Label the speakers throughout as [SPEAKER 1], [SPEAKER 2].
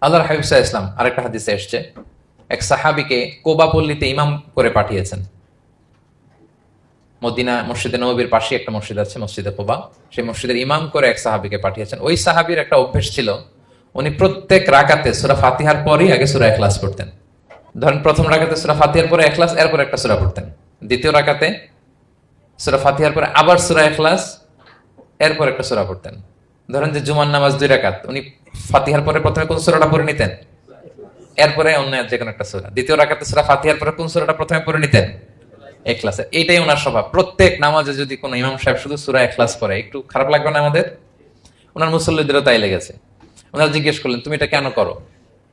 [SPEAKER 1] আল্লাহর হাবিব সাল্লাল্লাহু আলাইহি ওয়াসাল্লাম আরেকটা হাদিসে এসেছে, এক সাহাবীকে কোবা পল্লীতে ইমাম করে পাঠিয়েছেন। মদিনা মসজিদে নববীর পাশে একটা মসজিদ আছে, মসজিদে কোবা, সেই মসজিদের ইমাম করে এক সাহাবীকে পাঠিয়েছেন। ওই সাহাবীর একটা অভ্যেস ছিল, উনি প্রত্যেক রাকাতে সূরা ফাতিহার পরেই আগে সূরা ইখলাস পড়তেন। ধরেন প্রথম রাকাতে সূরা ফাতিহার পরে ইখলাস, এরপর একটা সূরা পড়তেন। দ্বিতীয় রাকাতে সূরা ফাতিহার পরে আবার সূরা ইখলাস, এরপর একটা সূরা পড়তেন। ধরেন যে জুমার নামাজ 2 রাকাত, উনি ফাতিহার পরে প্রথমে কোন সূরাটা পড়ে নিতেন, এরপরে অন্য যে কোনো একটা সূরা। দ্বিতীয় রাকাতে সূরা ফাতিহার পরে কোন সূরাটা প্রথমে পড়ে নিতেন, ইখলাসে। এইটাই ওনার স্বভাব। প্রত্যেক নামাজে যদি কোনো ইমাম সাহেব শুধু সূরা ইখলাস পড়ে, একটু খারাপ লাগবে না আমাদের? ওনার মুসল্লিদেরও তাই লেগেছে। ওনারা জিজ্ঞেস করলেন, তুমি এটা কেন করো?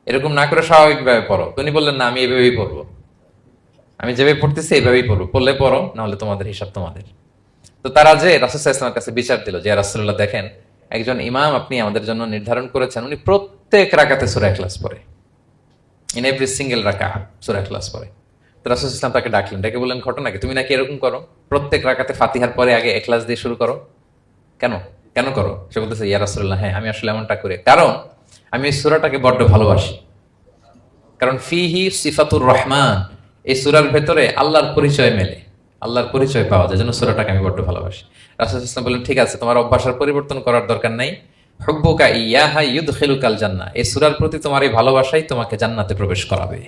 [SPEAKER 1] এরকম না করে স্বাভাবিকভাবে পড়ো। উনি বললেন, না, আমি এইভাবেই পড়বো, আমি যেভাবে পড়তেছি এইভাবেই পড়বো, পড়লে পড়ো, না হলে তোমাদের হিসাব তোমাদের। তো তারা যে রাসূল সাল্লাল্লাহু আলাইহি ওয়াসাল্লামের কাছে বিচার দিল যে, রাসূলুল্লাহ, দেখেন, একজন ইমাম আপনি আমাদের জন্য নির্ধারণ করেছেন, উনি প্রত্যেক রাকাতে সূরা ইখলাস পড়ে, ইন এভরি সিঙ্গেল রাকাত সূরা ইখলাস পড়ে। তো রাসূল সাল্লাল্লাহু আলাইহি ওয়াসাল্লাম তাকে ডাকলেন, ডেকে বললেন, ঘটনা কি? তুমি নাকি এরকম করো, প্রত্যেক রাকাতে ফাতিহার পরে আগে ইখলাস দিয়ে শুরু করো, কেন কেন করো? সে বলতেছে, ইয়া রাসূলুল্লাহ, হ্যাঁ, আমি আসলে এমনটা করি, কারণ আমি এই সূরাটাকে বড্ড ভালোবাসি। কারণ ফিহি সিফাতুর রহমান, এই সূরার ভেতরে আল্লাহর পরিচয় মেলে, আল্লাহর পরিচয় পাওয়া যায়, যেন সূরাটাকে আমি বড্ড ভালোবাসি। রাসূল সাল্লাল্লাহু আলাইহি ওয়াসাল্লাম বললেন, ঠিক আছে, তোমার অভ্যাসের পরিবর্তন করার দরকার নাই। হুব্বুকা ইয়াহা ইউদখিলুকাল জান্নাহ, এই সূরার প্রতি তোমার এই ভালোবাসাই তোমাকে জান্নাতে প্রবেশ করাবে।